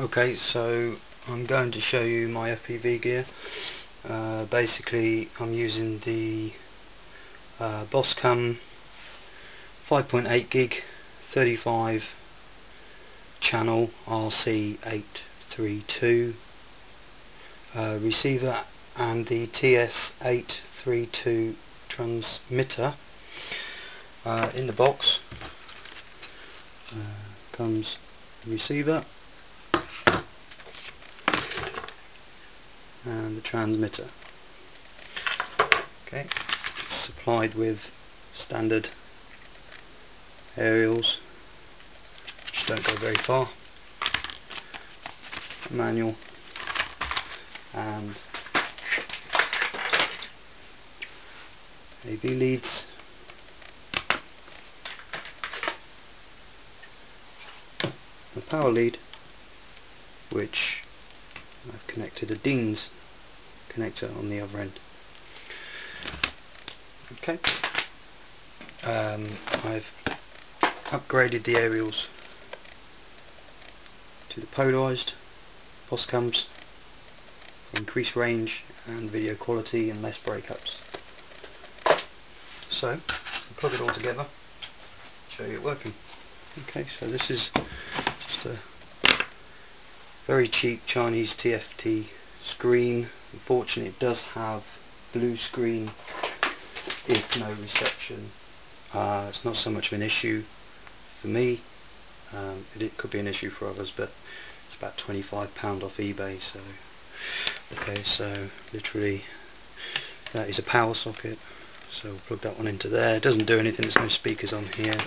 Okay, so I'm going to show you my FPV gear. Basically I'm using the Boscam 5.8 gig 35 channel RC832 receiver and the TS832 transmitter. In the box comes the receiver and the transmitter. Okay, it's supplied with standard aerials which don't go very far, manual, and AV leads, a power lead which I've connected a Dean's connector on the other end. Okay, I've upgraded the aerials to the polarised Boscams for increased range and video quality and less breakups. So I'll plug it all together, show you it working. Okay, so this is just a very cheap Chinese TFT screen. Unfortunately it does have blue screen if no reception. It's not so much of an issue for me, it could be an issue for others, but it's about £25 off eBay. So okay, so literally that is a power socket, so we'll plug that one into there. It doesn't do anything, there's no speakers on here,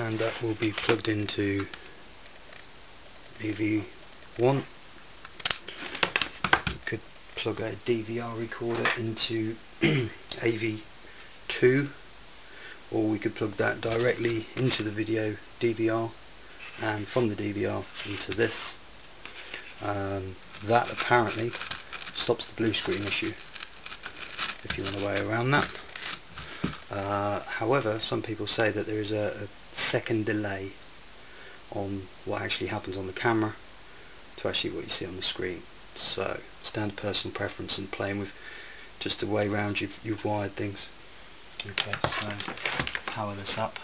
and that will be plugged into AV1. We could plug a DVR recorder into AV2, or we could plug that directly into the video DVR and from the DVR into this. That apparently stops the blue screen issue if you want a way around that. However, some people say that there is a second delay on what actually happens on the camera to actually what you see on the screen. So it's down to personal preference and playing with just the way around you've wired things. Okay, so power this up.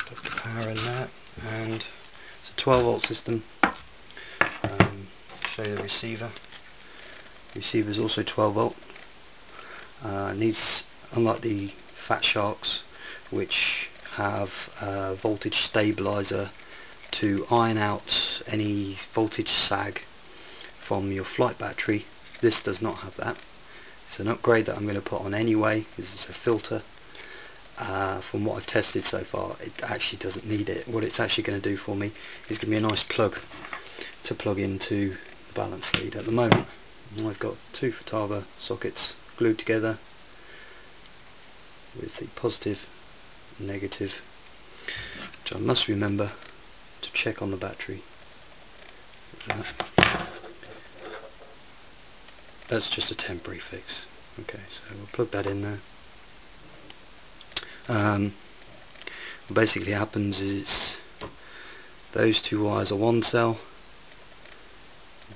Put the power in there, and it's a 12 volt system. Show you the receiver. Receiver is also 12 volt. Needs, unlike the Fat Sharks, which have a voltage stabilizer to iron out any voltage sag from your flight battery, this does not have that. It's an upgrade that I'm going to put on anyway, because it's a filter. From what I've tested so far, it actually doesn't need it. What it's actually going to do for me is give me a nice plug to plug into the balance lead. At the moment I've got two Futaba sockets glued together with the positive and negative, which I must remember to check on the battery. That's just a temporary fix. Okay, so we'll plug that in there. What basically happens is those two wires are one cell,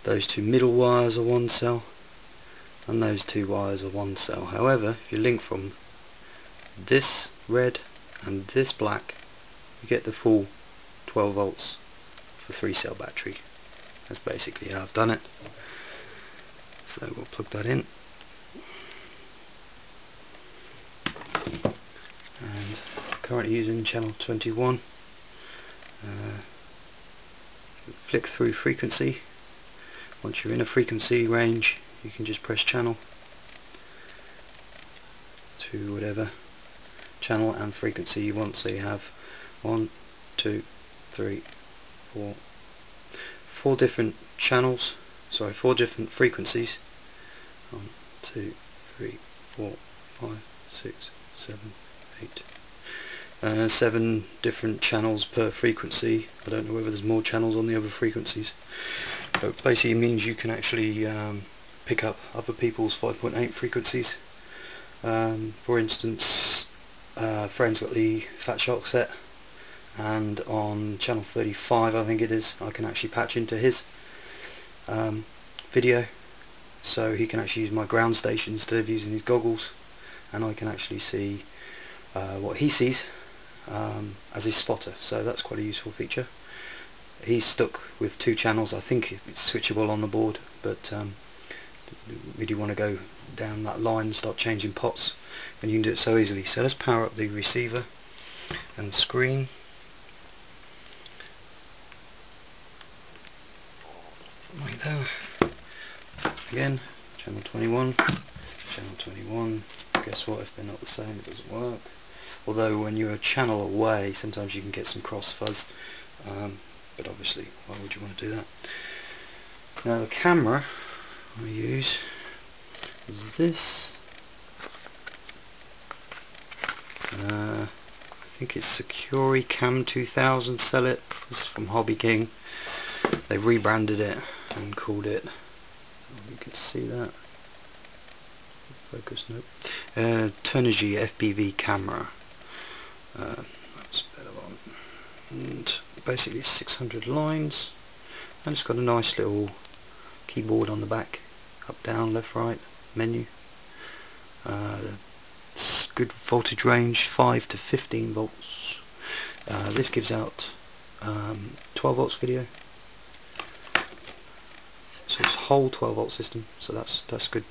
those two middle wires are one cell, and those two wires are one cell. However, if you link from this red and this black, you get the full 12 volts for 3-cell battery. That's basically how I've done it. So we'll plug that in, and currently using channel 21. Flick through frequency. Once you're in a frequency range, you can just press channel to whatever channel and frequency you want. So you have 1, 2, 3, 4, 4 different channels, sorry, 4 different frequencies. 1, 2, 3, 4, 5, 6, 7, 8. 7 different channels per frequency. I don't know whether there's more channels on the other frequencies, but basically it means you can actually pick up other people's 5.8 frequencies. For instance, Friend's got the Fat Shark set, and on channel 35 I think it is, I can actually patch into his video, so he can actually use my ground station instead of using his goggles, and I can actually see what he sees as his spotter, so that's quite a useful feature. He's stuck with 2 channels. I think it's switchable on the board, but really want to go down that line and start changing pots, and you can do it so easily. So let's power up the receiver and the screen. Like that. Again, channel 21, channel 21. Guess what, if they're not the same it doesn't work. Although when you're a channel away sometimes you can get some cross fuzz, but obviously why would you want to do that? Now the camera I use is this. I think it's Securi Cam 2000, sell it. This is from Hobby King. They've rebranded it and called it, you can see that, focus, nope, Turnigy FPV camera. That's better one. And basically it's 600 lines, and it's got a nice little keyboard on the back, up, down, left, right, menu. It's good voltage range, 5 to 15 volts. This gives out 12 volts video. So it's a whole 12 volt system, so that's good.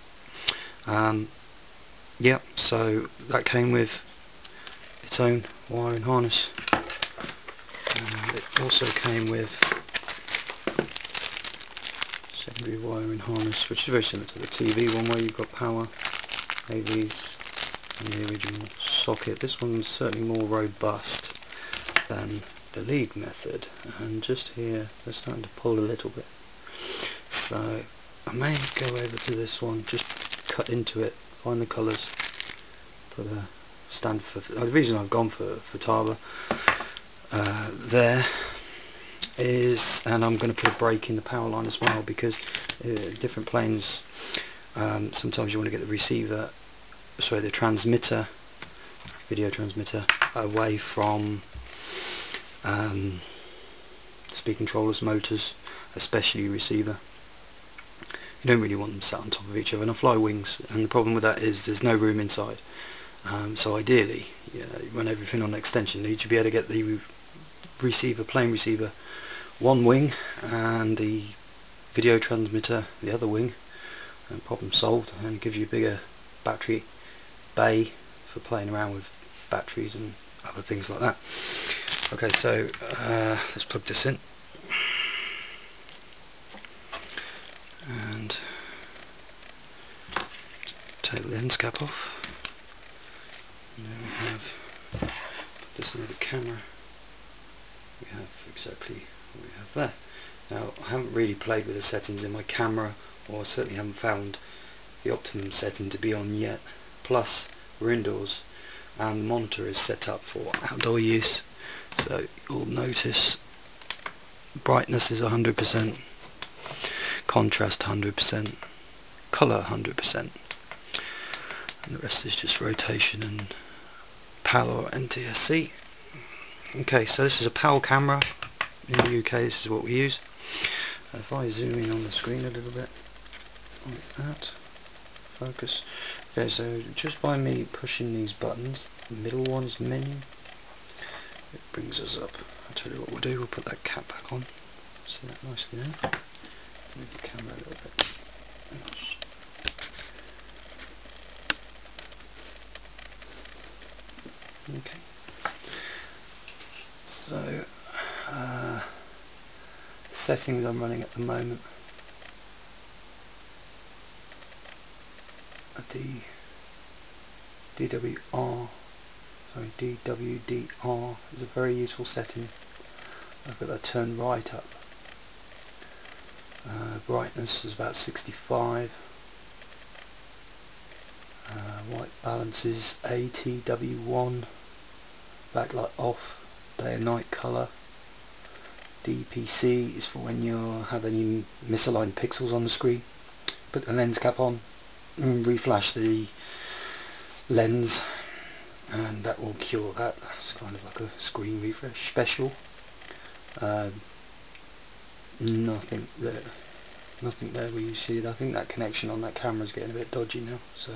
Yeah, so that came with its own wiring harness. It also came with secondary wiring harness, which is very similar to the TV one, where you've got power, AVs, and the original socket. This one's certainly more robust than the League method, and just here they're starting to pull a little bit. So I may go over to this one, just cut into it, find the colours, put a stand for, the reason I've gone for Taba there is, and I'm going to put a break in the power line as well, because different planes, sometimes you want to get the receiver, sorry, the transmitter, video transmitter, away from speed controllers, motors, especially receiver. You don't really want them sat on top of each other, and I fly wings, and the problem with that is there's no room inside. So ideally, you run everything on extension leads, you'll be able to get the receiver, plane receiver, one wing, and the video transmitter the other wing, and problem solved, and it gives you a bigger battery bay for playing around with batteries and other things like that. Okay, so let's plug this in. And take the lens cap off. And then we have, put this near the camera, we have exactly what we have there. Now I haven't really played with the settings in my camera, or certainly haven't found the optimum setting to be on yet. Plus we're indoors and the monitor is set up for outdoor use, so you'll notice brightness is 100%, contrast 100%, colour 100%, and the rest is just rotation and PAL or NTSC. Okay, so this is a PAL camera. In the UK this is what we use. If I zoom in on the screen a little bit, like that, focus. Okay, so just by me pushing these buttons, the middle one is menu, it brings us up. I'll tell you what we'll do, we'll put that cap back on, see that nicely there. Move the camera a little bit. Okay. So, the settings I'm running at the moment are DWDR is a very useful setting. I've got that turned right up. Brightness is about 65. White balance is ATW1. Backlight off. Day and night colour. DPC is for when you have any misaligned pixels on the screen. put the lens cap on and reflash the lens, and that will cure that. It's kind of like a screen refresh special. Nothing there where you see it. I think that connection on that camera is getting a bit dodgy now, so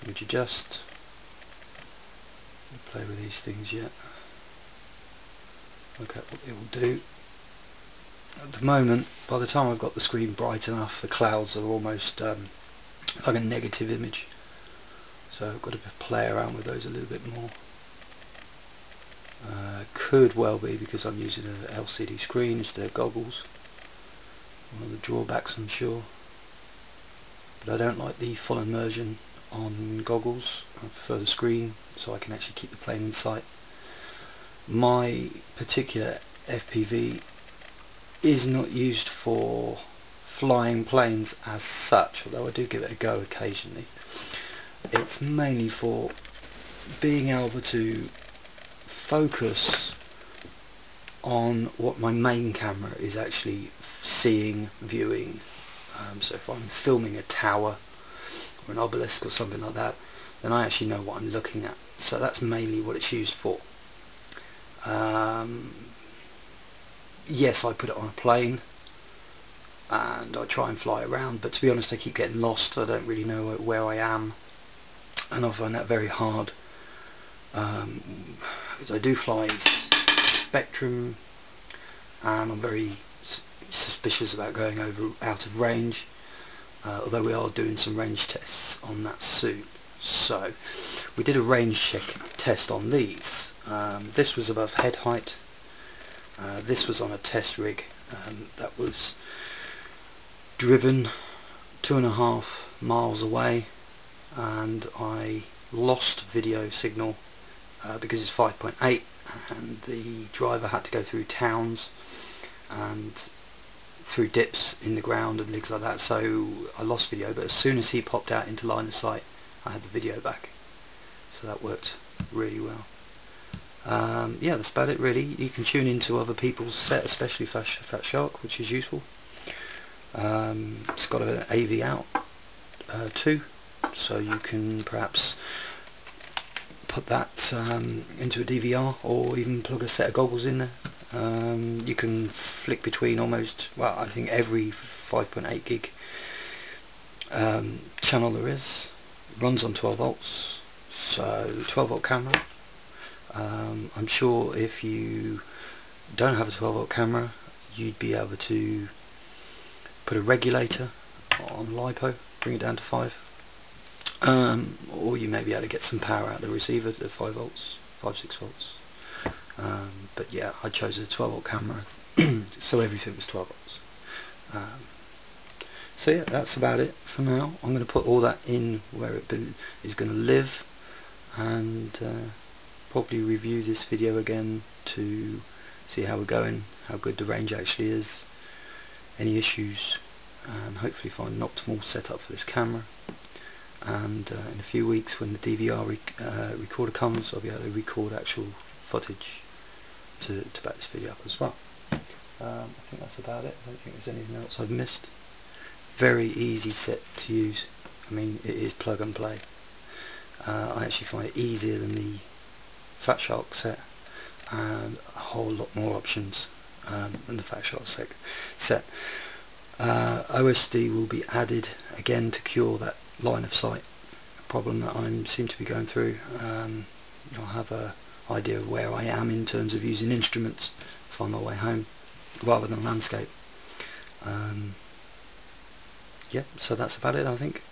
would you just play with these things yet? Look at what it will do. At the moment, by the time I've got the screen bright enough, the clouds are almost like a negative image, so I've got to play around with those a little bit more. Could well be because I'm using an LCD screen instead of goggles. One of the drawbacks, I'm sure. But I don't like the full immersion on goggles. I prefer the screen so I can actually keep the plane in sight. My particular FPV is not used for flying planes as such, although I do give it a go occasionally. It's mainly for being able to focus on what my main camera is actually seeing, viewing. So if I'm filming a tower or an obelisk or something like that, then I actually know what I'm looking at. So that's mainly what it's used for. Yes, I put it on a plane and I try and fly around, but to be honest I keep getting lost. I don't really know where I am, and I find that very hard, because I do fly in spectrum and I'm very suspicious about going out of range, although we are doing some range tests on that soon. So we did a range check test on these. This was above head height. This was on a test rig that was driven 2.5 miles away, and I lost video signal because it's 5.8 and the driver had to go through towns and through dips in the ground and things like that, so I lost video. But as soon as he popped out into line of sight, I had the video back, so that worked really well. Yeah, that's about it really. You can tune into other people's set, especially Fat Shark, which is useful. It's got an AV out too, so you can perhaps put that into a DVR or even plug a set of goggles in there. You can flick between almost, well, I think every 5.8 gig channel there is. It runs on 12 volts, so 12 volt camera. I'm sure if you don't have a 12 volt camera, you'd be able to put a regulator on LiPo, bring it down to 5, or you may be able to get some power out of the receiver to 5 volts, 5-6 volts. But yeah, I chose a 12 volt camera, so everything was 12 volts. So yeah, that's about it for now. I'm going to put all that in where it is going to live, and probably review this video again to see how we're going, how good the range actually is, any issues, and hopefully find an optimal setup for this camera. And in a few weeks, when the DVR recorder comes, I'll be able to record actual footage to back this video up as well. I think that's about it. I don't think there's anything else I've missed. Very easy set to use. I mean, it is plug and play. I actually find it easier than the Fat Shark set, and a whole lot more options than the Fat Shark set. OSD will be added again to cure that line of sight problem that I seem to be going through. I'll have a idea of where I am in terms of using instruments if I'm on my way home rather than landscape. Yeah, so that's about it, I think.